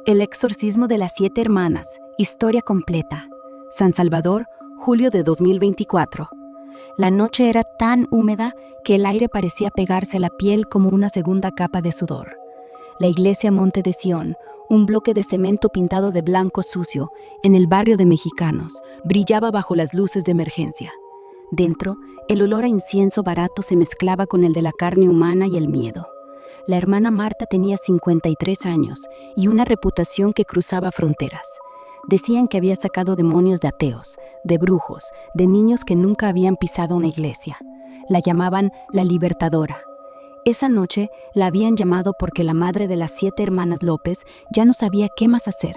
El exorcismo de las 7 hermanas. Historia completa. San Salvador, julio de 2024. La noche era tan húmeda que el aire parecía pegarse a la piel como una segunda capa de sudor. La iglesia Monte de Sión, un bloque de cemento pintado de blanco sucio en el barrio de Mexicanos, brillaba bajo las luces de emergencia. Dentro, el olor a incienso barato se mezclaba con el de la carne humana y el miedo. La hermana Marta tenía 53 años y una reputación que cruzaba fronteras. Decían que había sacado demonios de ateos, de brujos, de niños que nunca habían pisado una iglesia. La llamaban la Libertadora. Esa noche la habían llamado porque la madre de las 7 hermanas López ya no sabía qué más hacer.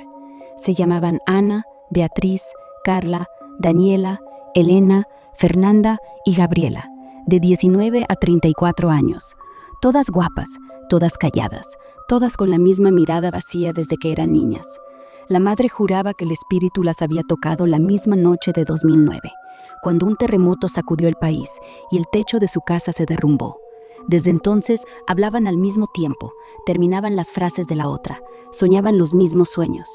Se llamaban Ana, Beatriz, Carla, Daniela, Elena, Fernanda y Gabriela, de 19 a 34 años. Todas guapas, todas calladas, todas con la misma mirada vacía desde que eran niñas. La madre juraba que el espíritu las había tocado la misma noche de 2009, cuando un terremoto sacudió el país y el techo de su casa se derrumbó. Desde entonces hablaban al mismo tiempo, terminaban las frases de la otra, soñaban los mismos sueños,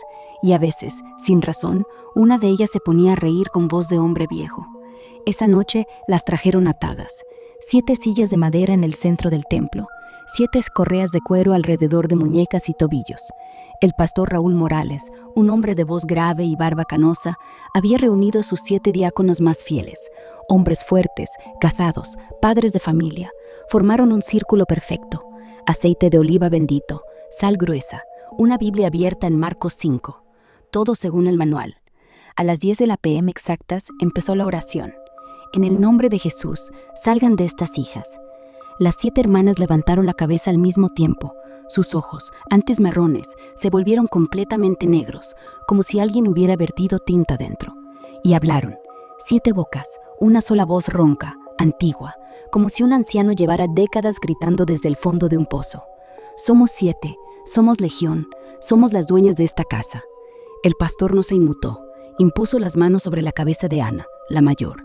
y a veces, sin razón, una de ellas se ponía a reír con voz de hombre viejo. Esa noche las trajeron atadas. 7 sillas de madera en el centro del templo, 7 correas de cuero alrededor de muñecas y tobillos. El pastor Raúl Morales, un hombre de voz grave y barba canosa, había reunido a sus 7 diáconos más fieles, hombres fuertes, casados, padres de familia. Formaron un círculo perfecto: aceite de oliva bendito, sal gruesa, una Biblia abierta en Marcos 5, todo según el manual. A las 10 de la p.m. exactas empezó la oración. En el nombre de Jesús, salgan de estas hijas. Las 7 hermanas levantaron la cabeza al mismo tiempo. Sus ojos, antes marrones, se volvieron completamente negros, como si alguien hubiera vertido tinta dentro. Y hablaron. 7 bocas, una sola voz ronca, antigua, como si un anciano llevara décadas gritando desde el fondo de un pozo. Somos 7, somos legión, somos las dueñas de esta casa. El pastor no se inmutó, impuso las manos sobre la cabeza de Ana, la mayor.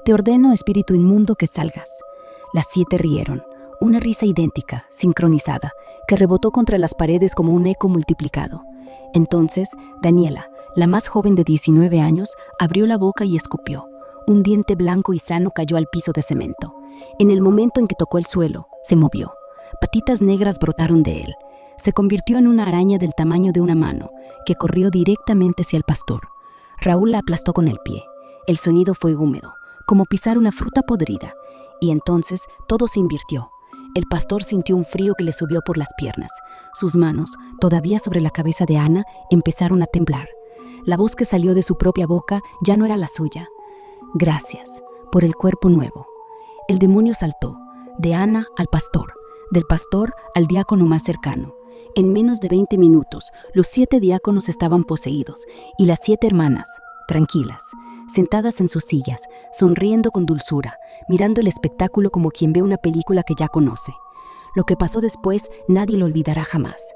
Te ordeno, espíritu inmundo, que salgas. Las 7 rieron, una risa idéntica, sincronizada, que rebotó contra las paredes como un eco multiplicado. Entonces, Daniela, la más joven de 19 años, abrió la boca y escupió. Un diente blanco y sano cayó al piso de cemento. En el momento en que tocó el suelo, se movió. Patitas negras brotaron de él. Se convirtió en una araña del tamaño de una mano, que corrió directamente hacia el pastor. Raúl la aplastó con el pie. El sonido fue húmedo, como pisar una fruta podrida, y entonces todo se invirtió. El pastor sintió un frío que le subió por las piernas. Sus manos, todavía sobre la cabeza de Ana, empezaron a temblar. La voz que salió de su propia boca ya no era la suya. Gracias por el cuerpo nuevo. El demonio saltó, de Ana al pastor, del pastor al diácono más cercano. En menos de 20 minutos, los 7 diáconos estaban poseídos, y las 7 hermanas, tranquilas, sentadas en sus sillas, sonriendo con dulzura, mirando el espectáculo como quien ve una película que ya conoce. Lo que pasó después nadie lo olvidará jamás.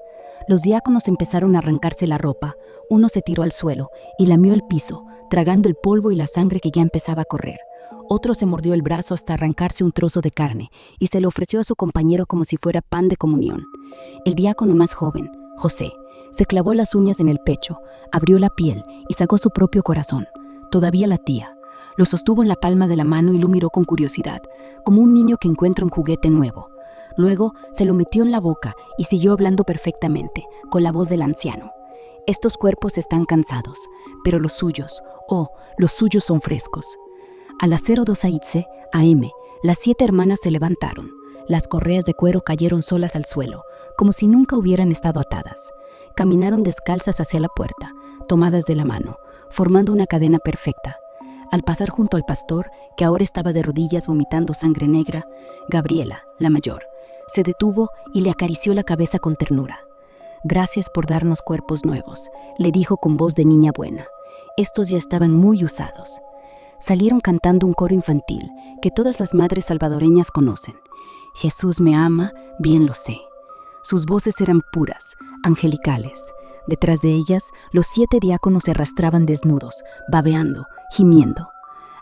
Los diáconos empezaron a arrancarse la ropa, uno se tiró al suelo y lamió el piso, tragando el polvo y la sangre que ya empezaba a correr. Otro se mordió el brazo hasta arrancarse un trozo de carne y se lo ofreció a su compañero como si fuera pan de comunión. El diácono más joven, José, se clavó las uñas en el pecho, abrió la piel y sacó su propio corazón. Todavía latía. Lo sostuvo en la palma de la mano y lo miró con curiosidad, como un niño que encuentra un juguete nuevo. Luego se lo metió en la boca y siguió hablando perfectamente, con la voz del anciano. Estos cuerpos están cansados, pero los suyos son frescos. A las 02 a.m., las 7 hermanas se levantaron. Las correas de cuero cayeron solas al suelo, como si nunca hubieran estado atadas. Caminaron descalzas hacia la puerta, tomadas de la mano, formando una cadena perfecta. Al pasar junto al pastor, que ahora estaba de rodillas vomitando sangre negra, Gabriela, la mayor, se detuvo y le acarició la cabeza con ternura. Gracias por darnos cuerpos nuevos, le dijo con voz de niña buena. Estos ya estaban muy usados. Salieron cantando un coro infantil que todas las madres salvadoreñas conocen. Jesús me ama, bien lo sé. Sus voces eran puras, angelicales. Detrás de ellas, los 7 diáconos se arrastraban desnudos, babeando, gimiendo.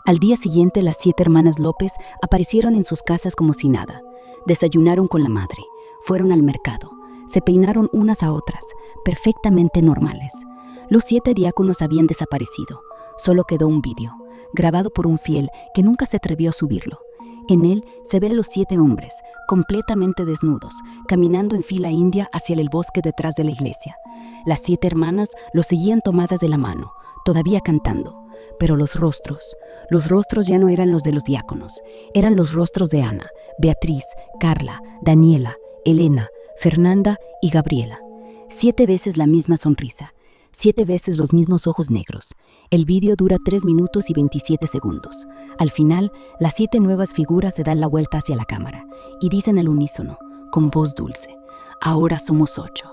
Al día siguiente, las 7 hermanas López aparecieron en sus casas como si nada. Desayunaron con la madre, fueron al mercado, Se peinaron unas a otras, perfectamente normales. Los 7 diáconos habían desaparecido. Solo quedó un vídeo, grabado por un fiel que nunca se atrevió a subirlo. En él se ve a los 7 hombres, completamente desnudos, caminando en fila india hacia el bosque detrás de la iglesia. Las 7 hermanas los seguían tomadas de la mano, todavía cantando. Pero los rostros ya no eran los de los diáconos, eran los rostros de Ana, Beatriz, Carla, Daniela, Elena, Fernanda y Gabriela. 7 veces la misma sonrisa, 7 veces los mismos ojos negros. El vídeo dura 3 minutos y 27 segundos. Al final, las 7 nuevas figuras se dan la vuelta hacia la cámara y dicen al unísono, con voz dulce: ahora somos 8.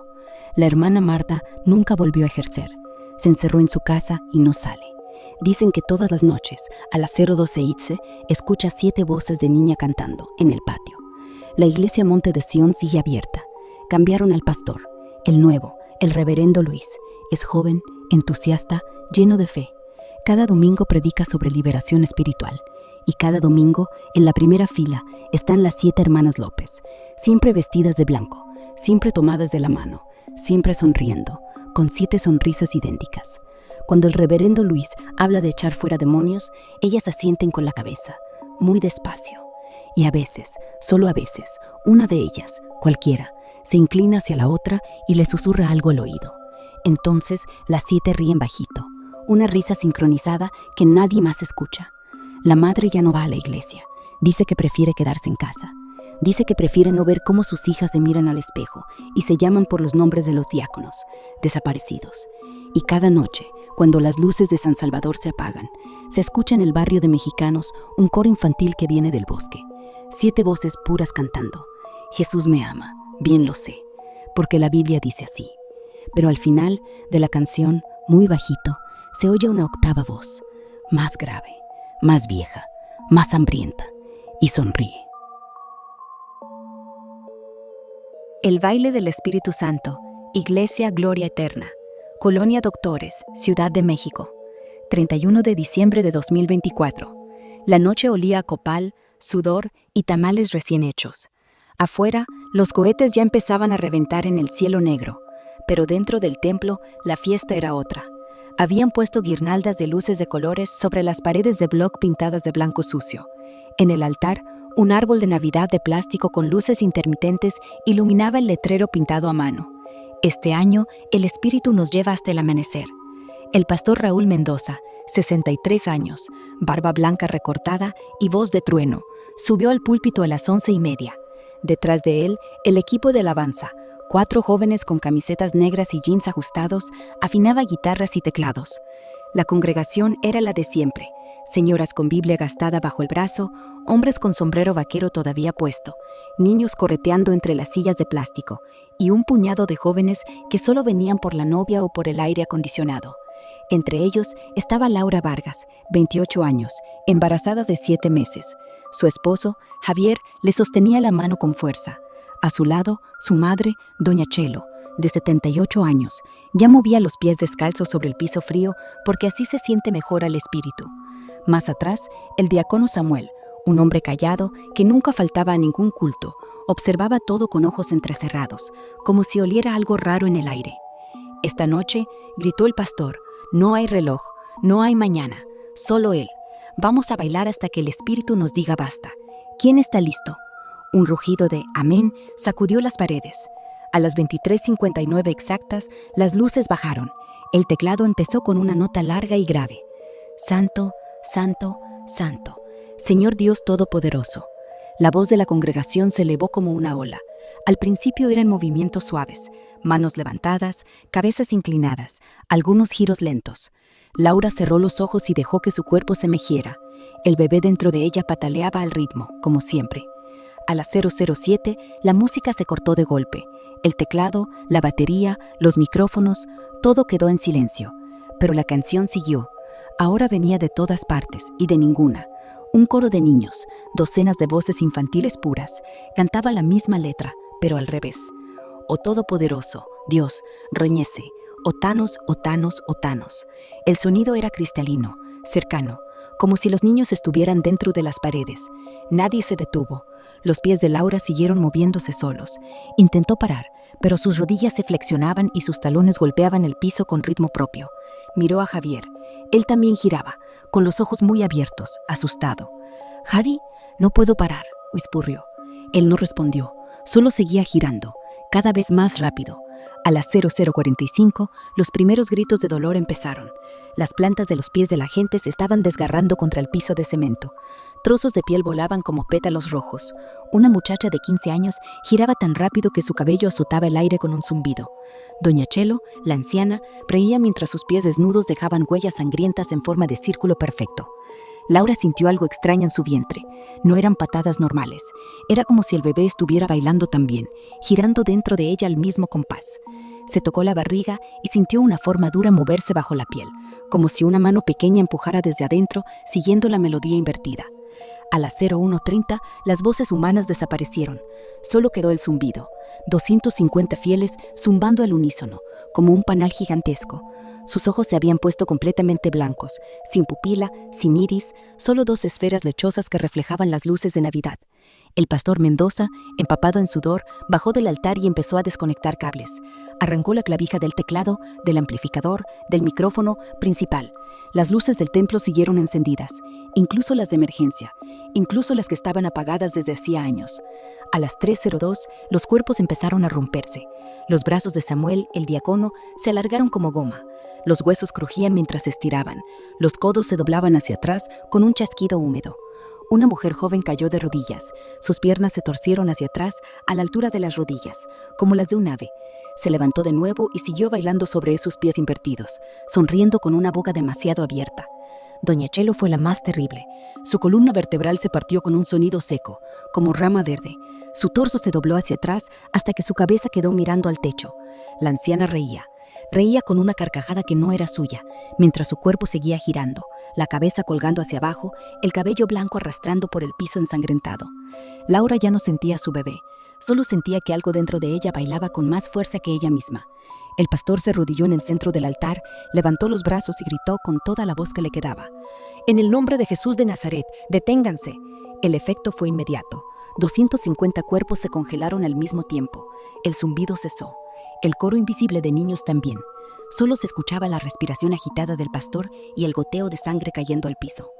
La hermana Marta nunca volvió a ejercer. Se encerró en su casa y no sale. Dicen que todas las noches, a las 0:12 Itze, escucha 7 voces de niña cantando en el patio. La iglesia Monte de Sión sigue abierta. Cambiaron al pastor, el nuevo, el reverendo Luis. Es joven, entusiasta, lleno de fe. Cada domingo predica sobre liberación espiritual. Y cada domingo, en la primera fila, están las 7 hermanas López, siempre vestidas de blanco, siempre tomadas de la mano, siempre sonriendo, con 7 sonrisas idénticas. Cuando el reverendo Luis habla de echar fuera demonios, ellas asienten con la cabeza, muy despacio. Y a veces, solo a veces, una de ellas, cualquiera, se inclina hacia la otra y le susurra algo al oído. Entonces las 7 ríen bajito, una risa sincronizada que nadie más escucha. La madre ya no va a la iglesia, dice que prefiere quedarse en casa. Dice que prefiere no ver cómo sus hijas se miran al espejo y se llaman por los nombres de los diáconos, desaparecidos. Y cada noche, cuando las luces de San Salvador se apagan, se escucha en el barrio de mexicanos un coro infantil que viene del bosque. 7 voces puras cantando: Jesús me ama, bien lo sé, porque la Biblia dice así. Pero al final de la canción, muy bajito, se oye una octava voz, más grave, más vieja, más hambrienta, y sonríe. El baile del Espíritu Santo, Iglesia Gloria Eterna, Colonia Doctores, Ciudad de México, 31 de diciembre de 2024. La noche olía a copal, sudor y tamales recién hechos. Afuera, los cohetes ya empezaban a reventar en el cielo negro, pero dentro del templo la fiesta era otra. Habían puesto guirnaldas de luces de colores sobre las paredes de bloc pintadas de blanco sucio. En el altar, un árbol de Navidad de plástico con luces intermitentes iluminaba el letrero pintado a mano. Este año, el Espíritu nos lleva hasta el amanecer. El pastor Raúl Mendoza, 63 años, barba blanca recortada y voz de trueno, subió al púlpito a las 11:30. Detrás de él, el equipo de alabanza, 4 jóvenes con camisetas negras y jeans ajustados, afinaba guitarras y teclados. La congregación era la de siempre: señoras con Biblia gastada bajo el brazo, hombres con sombrero vaquero todavía puesto, niños correteando entre las sillas de plástico y un puñado de jóvenes que solo venían por la novia o por el aire acondicionado. Entre ellos estaba Laura Vargas, 28 años, embarazada de 7 meses. Su esposo, Javier, le sostenía la mano con fuerza. A su lado, su madre, doña Chelo, de 78 años, ya movía los pies descalzos sobre el piso frío porque así se siente mejor al espíritu. Más atrás, el diácono Samuel, un hombre callado que nunca faltaba a ningún culto, observaba todo con ojos entrecerrados, como si oliera algo raro en el aire. Esta noche, gritó el pastor, no hay reloj, no hay mañana, solo él. Vamos a bailar hasta que el espíritu nos diga basta. ¿Quién está listo? Un rugido de amén sacudió las paredes. A las 23:59 exactas, las luces bajaron. El teclado empezó con una nota larga y grave. Santo, santo, santo, Señor Dios Todopoderoso. La voz de la congregación se elevó como una ola. Al principio eran movimientos suaves, manos levantadas, cabezas inclinadas, algunos giros lentos. Laura cerró los ojos y dejó que su cuerpo se mejiera. El bebé dentro de ella pataleaba al ritmo, como siempre. A las 0:07, la música se cortó de golpe. El teclado, la batería, los micrófonos, todo quedó en silencio. Pero la canción siguió. Ahora venía de todas partes y de ninguna. Un coro de niños, docenas de voces infantiles puras, cantaba la misma letra, pero al revés. Oh Todopoderoso, Dios, roñece, Otanos, Otanos, Otanos. El sonido era cristalino, cercano, como si los niños estuvieran dentro de las paredes. Nadie se detuvo. Los pies de Laura siguieron moviéndose solos. Intentó parar, pero sus rodillas se flexionaban y sus talones golpeaban el piso con ritmo propio. Miró a Javier. Él también giraba, con los ojos muy abiertos, asustado. «Jadi, no puedo parar», whisperó. Él no respondió, solo seguía girando, cada vez más rápido. A las 00:45, los primeros gritos de dolor empezaron. Las plantas de los pies de la gente se estaban desgarrando contra el piso de cemento. Trozos de piel volaban como pétalos rojos. Una muchacha de 15 años giraba tan rápido que su cabello azotaba el aire con un zumbido. Doña Chelo, la anciana, reía mientras sus pies desnudos dejaban huellas sangrientas en forma de círculo perfecto. Laura sintió algo extraño en su vientre. No eran patadas normales. Era como si el bebé estuviera bailando también, girando dentro de ella al mismo compás. Se tocó la barriga y sintió una forma dura moverse bajo la piel, como si una mano pequeña empujara desde adentro, siguiendo la melodía invertida. A las 01:30, las voces humanas desaparecieron. Solo quedó el zumbido. 250 fieles zumbando al unísono, como un panal gigantesco. Sus ojos se habían puesto completamente blancos, sin pupila, sin iris, solo dos esferas lechosas que reflejaban las luces de Navidad. El pastor Mendoza, empapado en sudor, bajó del altar y empezó a desconectar cables. Arrancó la clavija del teclado, del amplificador, del micrófono principal. Las luces del templo siguieron encendidas, incluso las de emergencia, incluso las que estaban apagadas desde hacía años. A las 3:02, los cuerpos empezaron a romperse. Los brazos de Samuel, el diácono, se alargaron como goma. Los huesos crujían mientras se estiraban. Los codos se doblaban hacia atrás con un chasquido húmedo. Una mujer joven cayó de rodillas. Sus piernas se torcieron hacia atrás a la altura de las rodillas, como las de un ave. Se levantó de nuevo y siguió bailando sobre esos pies invertidos, sonriendo con una boca demasiado abierta. Doña Chelo fue la más terrible. Su columna vertebral se partió con un sonido seco, como rama verde. Su torso se dobló hacia atrás hasta que su cabeza quedó mirando al techo. La anciana reía. Reía con una carcajada que no era suya, mientras su cuerpo seguía girando, la cabeza colgando hacia abajo, el cabello blanco arrastrando por el piso ensangrentado. Laura ya no sentía a su bebé, solo sentía que algo dentro de ella bailaba con más fuerza que ella misma. El pastor se arrodilló en el centro del altar, levantó los brazos y gritó con toda la voz que le quedaba: «En el nombre de Jesús de Nazaret, deténganse». El efecto fue inmediato. 250 cuerpos se congelaron al mismo tiempo. El zumbido cesó. El coro invisible de niños también. Solo se escuchaba la respiración agitada del pastor y el goteo de sangre cayendo al piso.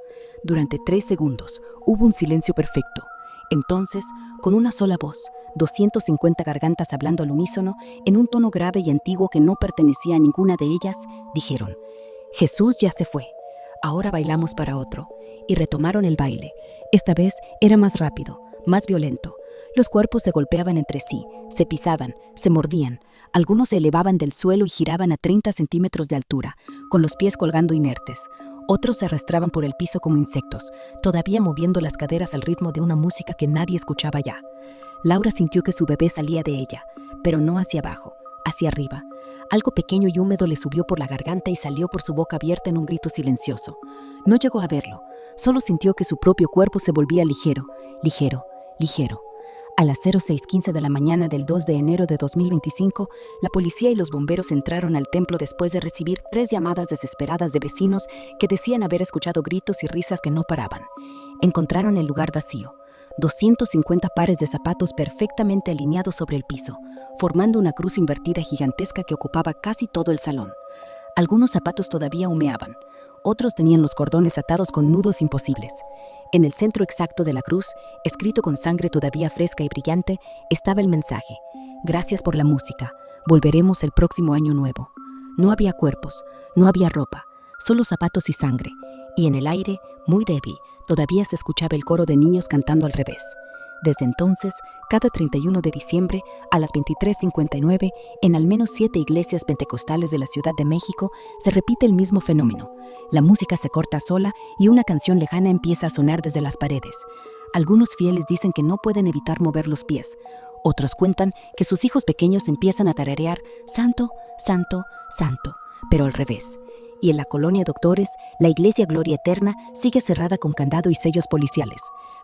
Durante 3 segundos hubo un silencio perfecto. Entonces, con una sola voz, 250 gargantas hablando al unísono, en un tono grave y antiguo que no pertenecía a ninguna de ellas, dijeron: «Jesús ya se fue. Ahora bailamos para otro». Y retomaron el baile. Esta vez era más rápido, más violento. Los cuerpos se golpeaban entre sí, se pisaban, se mordían. Algunos se elevaban del suelo y giraban a 30 centímetros de altura, con los pies colgando inertes. Otros se arrastraban por el piso como insectos, todavía moviendo las caderas al ritmo de una música que nadie escuchaba ya. Laura sintió que su bebé salía de ella, pero no hacia abajo, hacia arriba. Algo pequeño y húmedo le subió por la garganta y salió por su boca abierta en un grito silencioso. No llegó a verlo, solo sintió que su propio cuerpo se volvía ligero, ligero, ligero. A las 06:15 de la mañana del 2 de enero de 2025, la policía y los bomberos entraron al templo después de recibir 3 llamadas desesperadas de vecinos que decían haber escuchado gritos y risas que no paraban. Encontraron el lugar vacío. 250 pares de zapatos perfectamente alineados sobre el piso, formando una cruz invertida gigantesca que ocupaba casi todo el salón. Algunos zapatos todavía humeaban, otros tenían los cordones atados con nudos imposibles. En el centro exacto de la cruz, escrito con sangre todavía fresca y brillante, estaba el mensaje: «Gracias por la música, volveremos el próximo año nuevo». No había cuerpos, no había ropa, solo zapatos y sangre, y en el aire, muy débil, todavía se escuchaba el coro de niños cantando al revés. Desde entonces, cada 31 de diciembre, a las 23:59, en al menos 7 iglesias pentecostales de la Ciudad de México, se repite el mismo fenómeno. La música se corta sola y una canción lejana empieza a sonar desde las paredes. Algunos fieles dicen que no pueden evitar mover los pies. Otros cuentan que sus hijos pequeños empiezan a tararear «Santo, Santo, Santo», pero al revés. Y en la colonia Doctores, la iglesia Gloria Eterna sigue cerrada con candado y sellos policiales.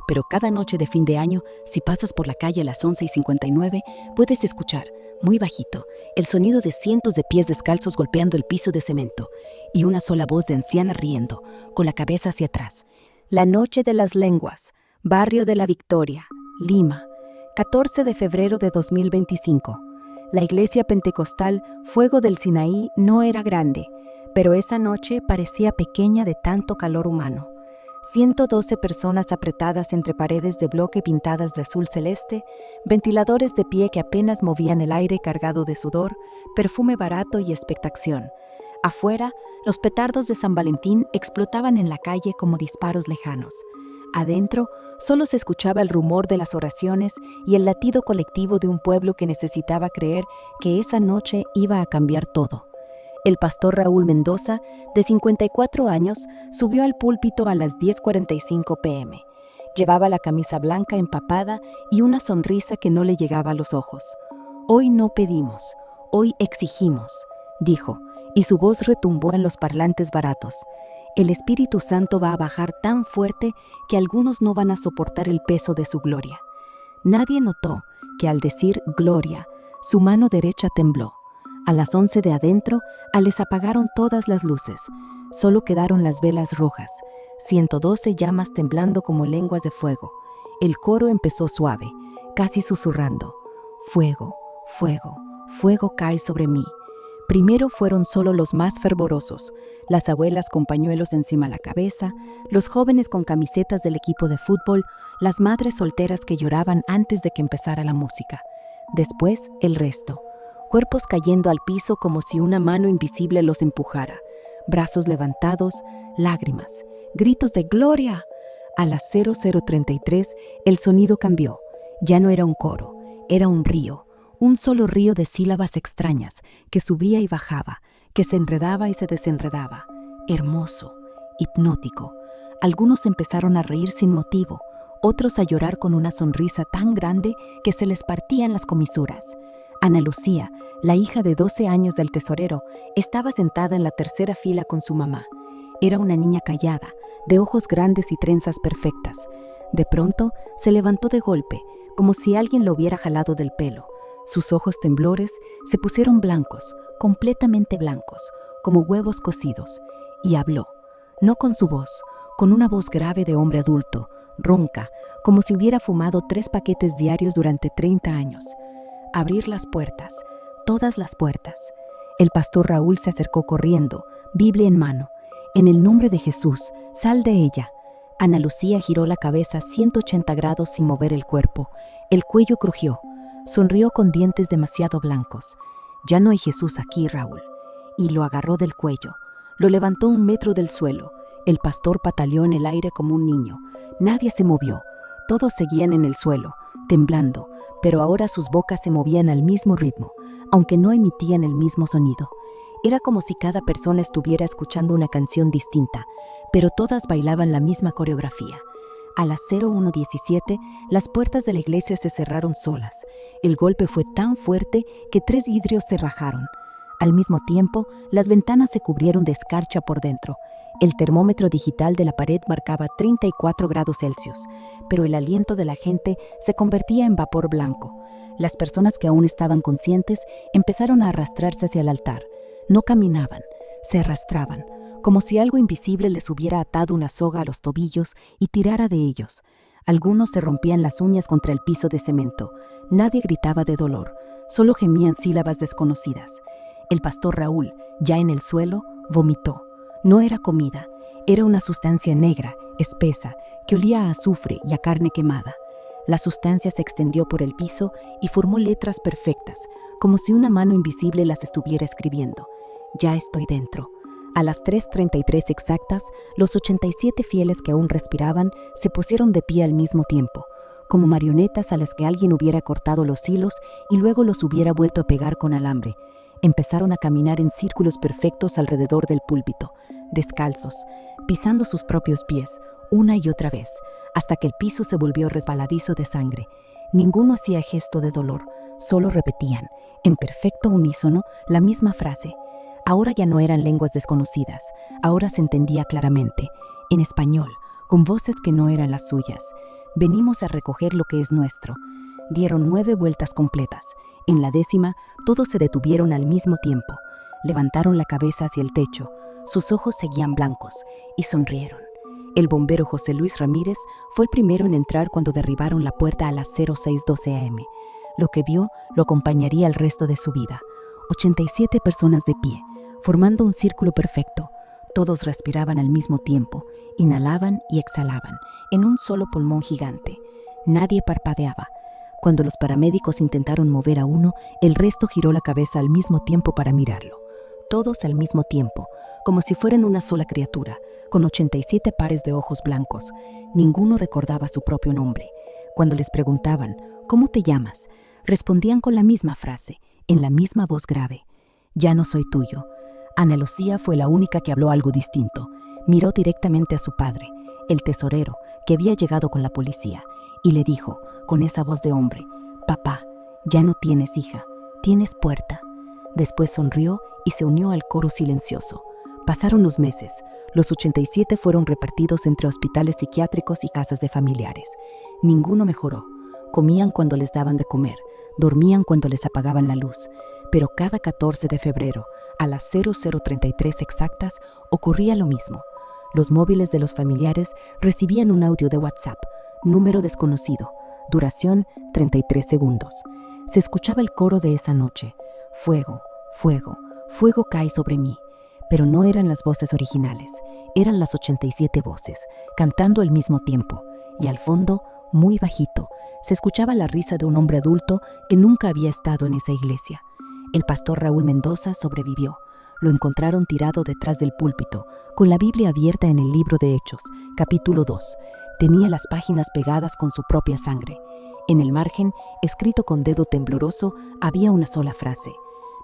Pero cada noche de fin de año, si pasas por la calle a las 11:59, puedes escuchar, muy bajito, el sonido de cientos de pies descalzos golpeando el piso de cemento y una sola voz de anciana riendo, con la cabeza hacia atrás. La noche de las lenguas, barrio de la Victoria. Lima, 14 de febrero de 2025. La iglesia pentecostal Fuego del Sinaí no era grande, pero esa noche parecía pequeña de tanto calor humano. 112 personas apretadas entre paredes de bloque pintadas de azul celeste, ventiladores de pie que apenas movían el aire cargado de sudor, perfume barato y expectación. Afuera, los petardos de San Valentín explotaban en la calle como disparos lejanos. Adentro, solo se escuchaba el rumor de las oraciones y el latido colectivo de un pueblo que necesitaba creer que esa noche iba a cambiar todo. El pastor Raúl Mendoza, de 54 años, subió al púlpito a las 10:45 p.m. Llevaba la camisa blanca empapada y una sonrisa que no le llegaba a los ojos. «Hoy no pedimos, hoy exigimos», dijo, y su voz retumbó en los parlantes baratos. El Espíritu Santo va a bajar tan fuerte que algunos no van a soportar el peso de su gloria. Nadie notó que al decir gloria, su mano derecha tembló. A las 11 de adentro, les apagaron todas las luces. Solo quedaron las velas rojas, 112 llamas temblando como lenguas de fuego. El coro empezó suave, casi susurrando. Fuego, fuego, fuego cae sobre mí. Primero fueron solo los más fervorosos, las abuelas con pañuelos encima de la cabeza, los jóvenes con camisetas del equipo de fútbol, las madres solteras que lloraban antes de que empezara la música. Después, el resto. Cuerpos cayendo al piso como si una mano invisible los empujara. Brazos levantados, lágrimas, gritos de ¡Gloria! A las 00:33 el sonido cambió. Ya no era un coro, era un río. Un solo río de sílabas extrañas que subía y bajaba, que se enredaba y se desenredaba. Hermoso, hipnótico. Algunos empezaron a reír sin motivo, otros a llorar con una sonrisa tan grande que se les partían las comisuras. Ana Lucía, la hija de 12 años del tesorero, estaba sentada en la tercera fila con su mamá. Era una niña callada, de ojos grandes y trenzas perfectas. De pronto, se levantó de golpe, como si alguien lo hubiera jalado del pelo. Sus ojos temblores se pusieron blancos, completamente blancos, como huevos cocidos, y habló, no con su voz, con una voz grave de hombre adulto, ronca, como si hubiera fumado 3 paquetes diarios durante 30 años. Abrir las puertas, todas las puertas. El pastor Raúl se acercó corriendo, Biblia en mano. En el nombre de Jesús, sal de ella. Ana Lucía giró la cabeza 180 grados sin mover el cuerpo. El cuello crujió. Sonrió con dientes demasiado blancos. Ya no hay Jesús aquí, Raúl. Y lo agarró del cuello. Lo levantó 1 metro del suelo. El pastor pataleó en el aire como un niño. Nadie se movió. Todos seguían en el suelo, temblando, pero ahora sus bocas se movían al mismo ritmo, aunque no emitían el mismo sonido. Era como si cada persona estuviera escuchando una canción distinta, pero todas bailaban la misma coreografía. A las 01:17, las puertas de la iglesia se cerraron solas. El golpe fue tan fuerte que 3 vidrios se rajaron. Al mismo tiempo, las ventanas se cubrieron de escarcha por dentro. El termómetro digital de la pared marcaba 34 grados Celsius, pero el aliento de la gente se convertía en vapor blanco. Las personas que aún estaban conscientes empezaron a arrastrarse hacia el altar. No caminaban, se arrastraban, como si algo invisible les hubiera atado una soga a los tobillos y tirara de ellos. Algunos se rompían las uñas contra el piso de cemento. Nadie gritaba de dolor, solo gemían sílabas desconocidas. El pastor Raúl, ya en el suelo, vomitó. No era comida, era una sustancia negra, espesa, que olía a azufre y a carne quemada. La sustancia se extendió por el piso y formó letras perfectas, como si una mano invisible las estuviera escribiendo. Ya estoy dentro. A las 3:33 exactas, los 87 fieles que aún respiraban se pusieron de pie al mismo tiempo, como marionetas a las que alguien hubiera cortado los hilos y luego los hubiera vuelto a pegar con alambre. Empezaron a caminar en círculos perfectos alrededor del púlpito, descalzos, pisando sus propios pies, una y otra vez, hasta que el piso se volvió resbaladizo de sangre. Ninguno hacía gesto de dolor, solo repetían, en perfecto unísono, la misma frase. Ahora ya no eran lenguas desconocidas, ahora se entendía claramente, en español, con voces que no eran las suyas. Venimos a recoger lo que es nuestro. Dieron 9 vueltas completas. En la 10ª, todos se detuvieron al mismo tiempo. Levantaron la cabeza hacia el techo, sus ojos seguían blancos, y sonrieron. El bombero José Luis Ramírez fue el primero en entrar cuando derribaron la puerta a las 06:12 am. Lo que vio lo acompañaría el resto de su vida. 87 personas de pie, formando un círculo perfecto. Todos respiraban al mismo tiempo, inhalaban y exhalaban, en un solo pulmón gigante. Nadie parpadeaba. Cuando los paramédicos intentaron mover a uno, el resto giró la cabeza al mismo tiempo para mirarlo. Todos al mismo tiempo, como si fueran una sola criatura, con 87 pares de ojos blancos. Ninguno recordaba su propio nombre. Cuando les preguntaban, ¿cómo te llamas?, respondían con la misma frase, en la misma voz grave: ya no soy tuyo. Ana Lucía fue la única que habló algo distinto. Miró directamente a su padre, el tesorero, que había llegado con la policía, y le dijo, con esa voz de hombre: papá, ya no tienes hija, tienes puerta. Después sonrió y se unió al coro silencioso. Pasaron los meses. Los 87 fueron repartidos entre hospitales psiquiátricos y casas de familiares. Ninguno mejoró. Comían cuando les daban de comer, dormían cuando les apagaban la luz. Pero cada 14 de febrero, a las 00:33 exactas, ocurría lo mismo. Los móviles de los familiares recibían un audio de WhatsApp, número desconocido, duración 33 segundos. Se escuchaba el coro de esa noche: fuego, fuego, fuego cae sobre mí. Pero no eran las voces originales, eran las 87 voces, cantando al mismo tiempo. Y al fondo, muy bajito, se escuchaba la risa de un hombre adulto que nunca había estado en esa iglesia. El pastor Raúl Mendoza sobrevivió. Lo encontraron tirado detrás del púlpito, con la Biblia abierta en el libro de Hechos, capítulo 2. Tenía las páginas pegadas con su propia sangre. En el margen, escrito con dedo tembloroso, había una sola frase: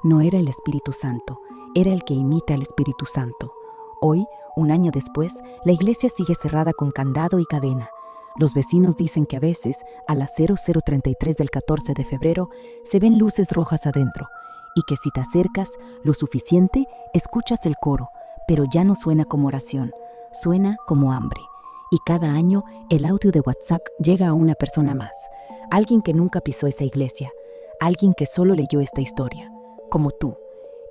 no era el Espíritu Santo, era el que imita al Espíritu Santo. Hoy, un año después, la iglesia sigue cerrada con candado y cadena. Los vecinos dicen que a veces, a las 00:33 del 14 de febrero, se ven luces rojas adentro, y que si te acercas lo suficiente, escuchas el coro, pero ya no suena como oración, suena como hambre. Y cada año, el audio de WhatsApp llega a una persona más, alguien que nunca pisó esa iglesia, alguien que solo leyó esta historia, como tú.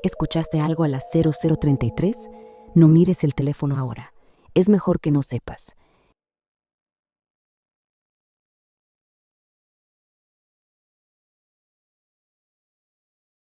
¿Escuchaste algo a las 00:33? No mires el teléfono ahora. Es mejor que no sepas.